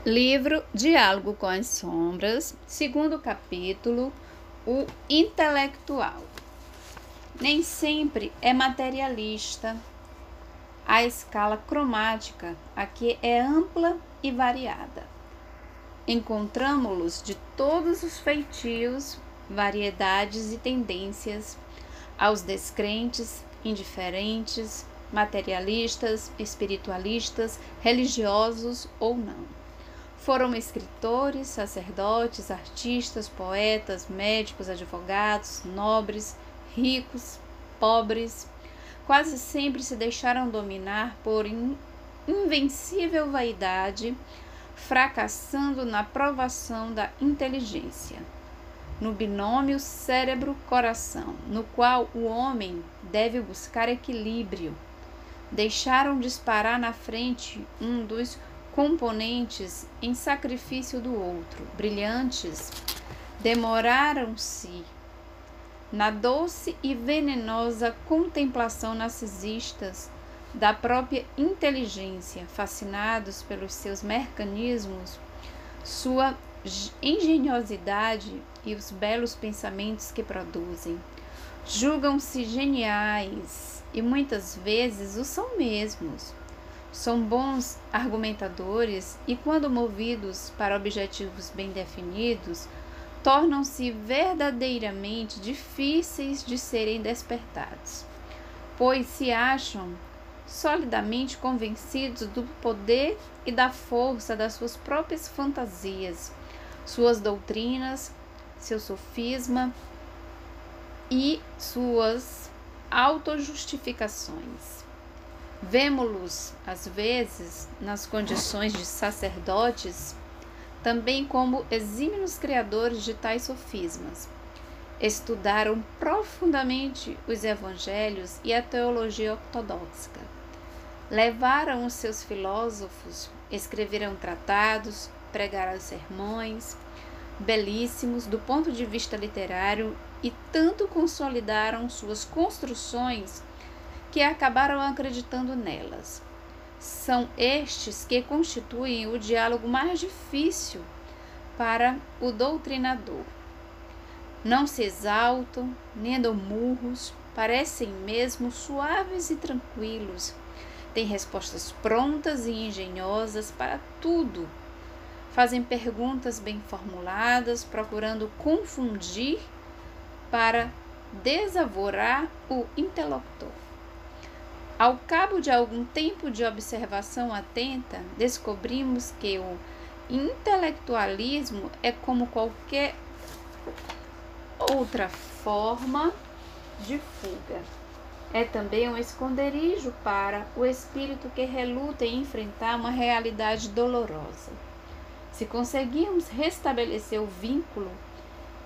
Livro Diálogo com as Sombras, segundo capítulo, o intelectual. Nem sempre é materialista. A escala cromática aqui é ampla e variada. Encontramo-los de todos os feitios, variedades e tendências, aos descrentes, indiferentes, materialistas, espiritualistas, religiosos ou não. Foram escritores, sacerdotes, artistas, poetas, médicos, advogados, nobres, ricos, pobres. Quase sempre se deixaram dominar por invencível vaidade, fracassando na provação da inteligência, no binômio cérebro-coração, no qual o homem deve buscar equilíbrio. Deixaram disparar na frente um dos componentes em sacrifício do outro. Brilhantes, demoraram-se na doce e venenosa contemplação narcisistas da própria inteligência, fascinados pelos seus mecanismos, sua engenhosidade e os belos pensamentos que produzem. Julgam-se geniais e muitas vezes o são mesmos. São bons argumentadores e, quando movidos para objetivos bem definidos, tornam-se verdadeiramente difíceis de serem despertados, pois se acham solidamente convencidos do poder e da força das suas próprias fantasias, suas doutrinas, seu sofisma e suas autojustificações. Vemo-los, às vezes, nas condições de sacerdotes, também como exímios criadores de tais sofismas. Estudaram profundamente os evangelhos e a teologia ortodoxa. Levaram os seus filósofos, escreveram tratados, pregaram sermões, belíssimos do ponto de vista literário, e tanto consolidaram suas construções que acabaram acreditando nelas. São estes que constituem o diálogo mais difícil para o doutrinador. Não se exaltam, nem dão murros, parecem mesmo suaves e tranquilos. Têm respostas prontas e engenhosas para tudo. Fazem perguntas bem formuladas, procurando confundir para desavorar o interlocutor. Ao cabo de algum tempo de observação atenta, descobrimos que o intelectualismo é como qualquer outra forma de fuga. É também um esconderijo para o espírito que reluta em enfrentar uma realidade dolorosa. Se conseguirmos restabelecer o vínculo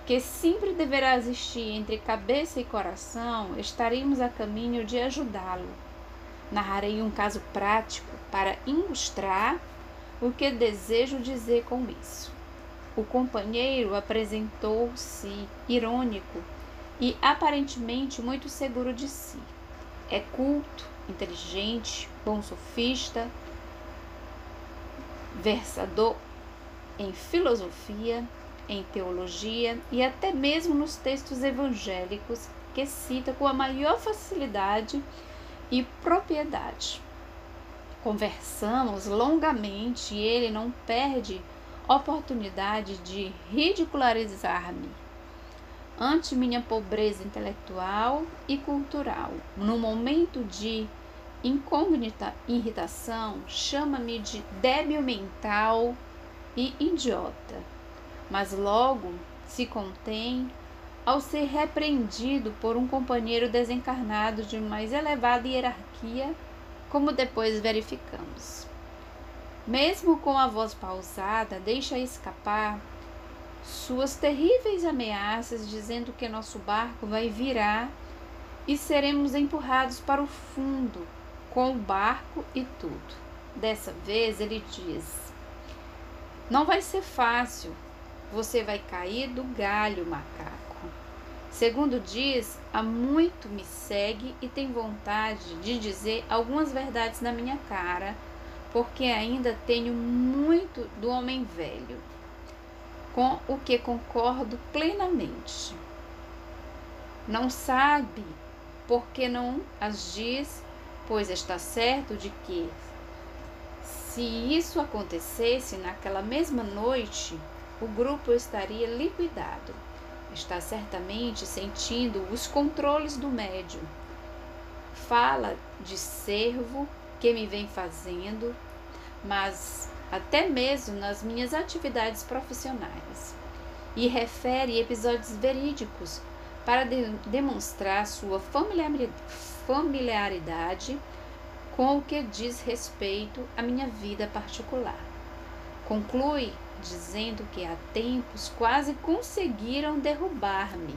que sempre deverá existir entre cabeça e coração, estaremos a caminho de ajudá-lo. Narrarei um caso prático para ilustrar o que desejo dizer com isso. O companheiro apresentou-se irônico e aparentemente muito seguro de si. É culto, inteligente, bom sofista, versador em filosofia, em teologia e até mesmo nos textos evangélicos, que cita com a maior facilidade e propriedade. Conversamos longamente e ele não perde oportunidade de ridicularizar-me ante minha pobreza intelectual e cultural. No momento de incógnita irritação, chama-me de débil mental e idiota, mas logo se contém ao ser repreendido por um companheiro desencarnado de mais elevada hierarquia, como depois verificamos. Mesmo com a voz pausada, deixa escapar suas terríveis ameaças, dizendo que nosso barco vai virar e seremos empurrados para o fundo, com o barco e tudo. Dessa vez ele diz: não vai ser fácil, você vai cair do galho, macaco. Segundo diz, há muito me segue e tem vontade de dizer algumas verdades na minha cara, porque ainda tenho muito do homem velho, com o que concordo plenamente. Não sabe porque não as diz, pois está certo de que, se isso acontecesse naquela mesma noite, o grupo estaria liquidado. Está certamente sentindo os controles do médium. Fala de servo que me vem fazendo, mas até mesmo nas minhas atividades profissionais. E refere episódios verídicos para demonstrar sua familiaridade com o que diz respeito à minha vida particular. Conclui dizendo que há tempos quase conseguiram derrubar-me.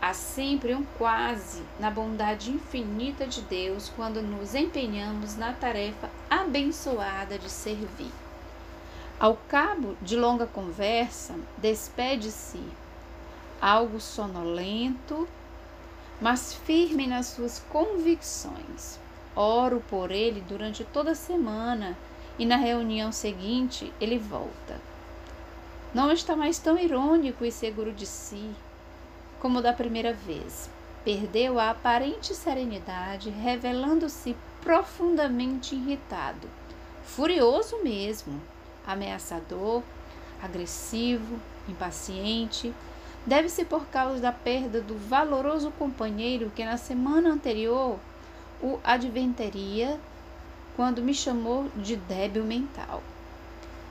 Há sempre um quase na bondade infinita de Deus quando nos empenhamos na tarefa abençoada de servir. Ao cabo de longa conversa, despede-se, algo sonolento, mas firme nas suas convicções. Oro por ele durante toda a semana e na reunião seguinte ele volta. Não está mais tão irônico e seguro de si como da primeira vez. Perdeu a aparente serenidade, revelando-se profundamente irritado, furioso mesmo, ameaçador, agressivo, impaciente. Deve-se por causa da perda do valoroso companheiro que na semana anterior o advertiria quando me chamou de débil mental,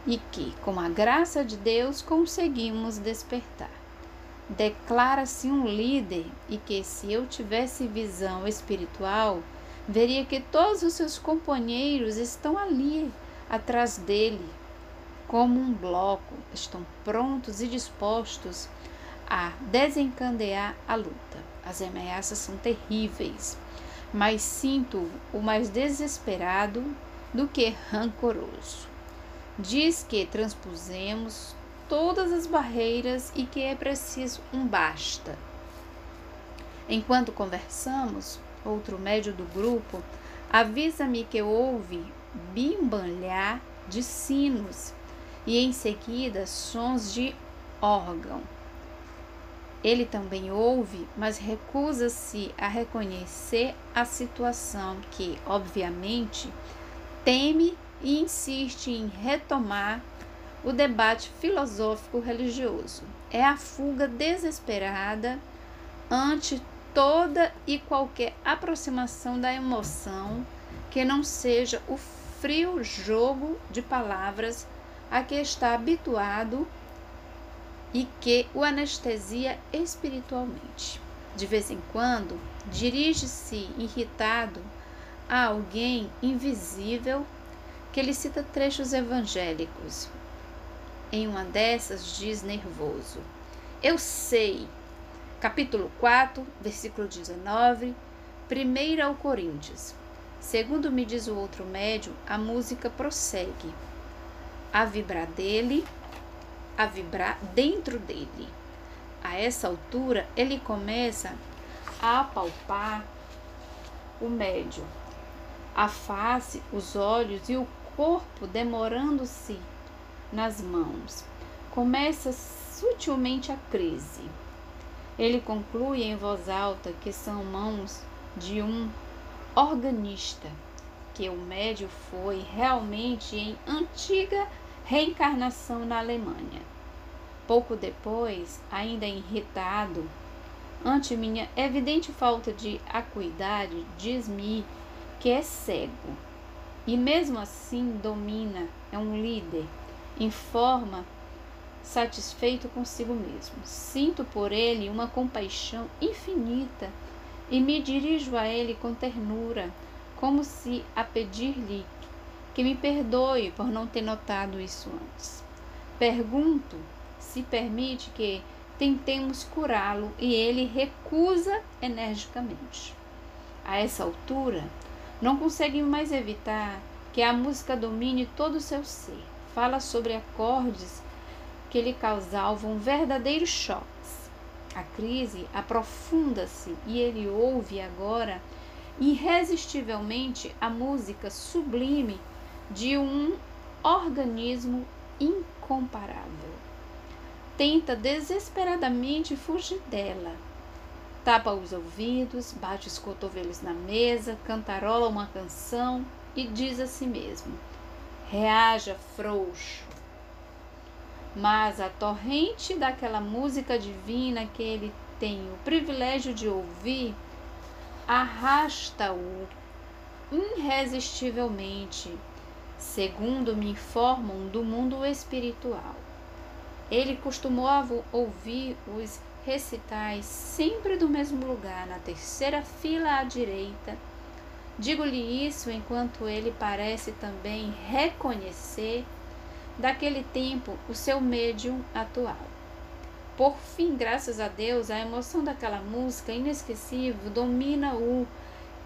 e que, com a graça de Deus, conseguimos despertar. Declara-se um líder e que, se eu tivesse visão espiritual, veria que todos os seus companheiros estão ali, atrás dele, como um bloco, estão prontos e dispostos a desencadear a luta. As ameaças são terríveis, mas sinto-o mais desesperado do que rancoroso. Diz que transpusemos todas as barreiras e que é preciso um basta. Enquanto conversamos, outro médium do grupo avisa-me que ouve bimbalhar de sinos e em seguida sons de órgão. Ele também ouve, mas recusa-se a reconhecer a situação que, obviamente, teme e insiste em retomar o debate filosófico-religioso. É a fuga desesperada ante toda e qualquer aproximação da emoção que não seja o frio jogo de palavras a que está habituado e que o anestesia espiritualmente. De vez em quando, dirige-se irritado a alguém invisível que lhe cita trechos evangélicos. Em uma dessas diz nervoso: eu sei, capítulo 4, versículo 19, 1 ao Coríntios. Segundo me diz o outro médium, a música prossegue a vibrar dentro dele. A essa altura, ele começa a apalpar o médium, a face, os olhos e o corpo, demorando-se nas mãos. Começa sutilmente a crise. Ele conclui em voz alta que são mãos de um organista, que o médium foi realmente em antiga reencarnação na Alemanha. Pouco depois, ainda irritado ante minha evidente falta de acuidade, diz-me que é cego e mesmo assim domina, é um líder, informa satisfeito consigo mesmo. Sinto por ele uma compaixão infinita e me dirijo a ele com ternura, como se a pedir-lhe que me perdoe por não ter notado isso antes. Pergunto se permite que tentemos curá-lo e ele recusa energicamente. A essa altura, não consegue mais evitar que a música domine todo o seu ser. Fala sobre acordes que lhe causavam verdadeiros choques. A crise aprofunda-se e ele ouve agora irresistivelmente a música sublime de um organismo incomparável. Tenta desesperadamente fugir dela. Tapa os ouvidos, bate os cotovelos na mesa, cantarola uma canção e diz a si mesmo: reaja, frouxo. Mas a torrente daquela música divina que ele tem o privilégio de ouvir arrasta-o irresistivelmente, segundo me informam do mundo espiritual. Ele costumou ouvir os recitais sempre do mesmo lugar, na terceira fila à direita. Digo-lhe isso enquanto ele parece também reconhecer daquele tempo o seu médium atual. Por fim, graças a Deus, a emoção daquela música inesquecível domina-o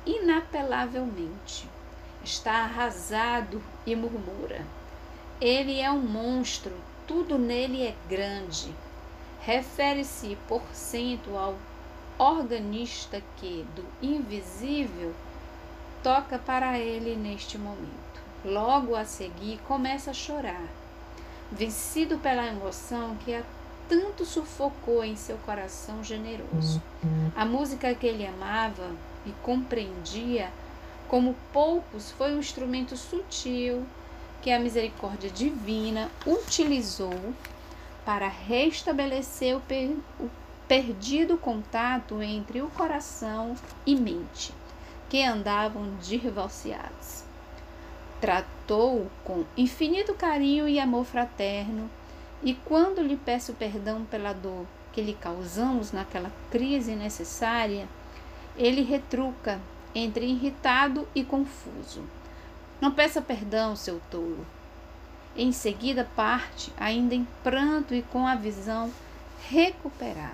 inapelavelmente. Está arrasado e murmura: ele é um monstro, tudo nele é grande. Refere-se, porcento, ao organista que, do invisível, toca para ele neste momento. Logo a seguir, começa a chorar, vencido pela emoção que a tanto sufocou em seu coração generoso. A música que ele amava e compreendia como poucos foi um instrumento sutil que a misericórdia divina utilizou para restabelecer o perdido contato entre o coração e mente, que andavam divorciados. Tratou-o com infinito carinho e amor fraterno, e quando lhe peço perdão pela dor que lhe causamos naquela crise necessária, ele retruca entre irritado e confuso: não peça perdão, seu tolo. Em seguida parte, ainda em pranto e com a visão recuperada.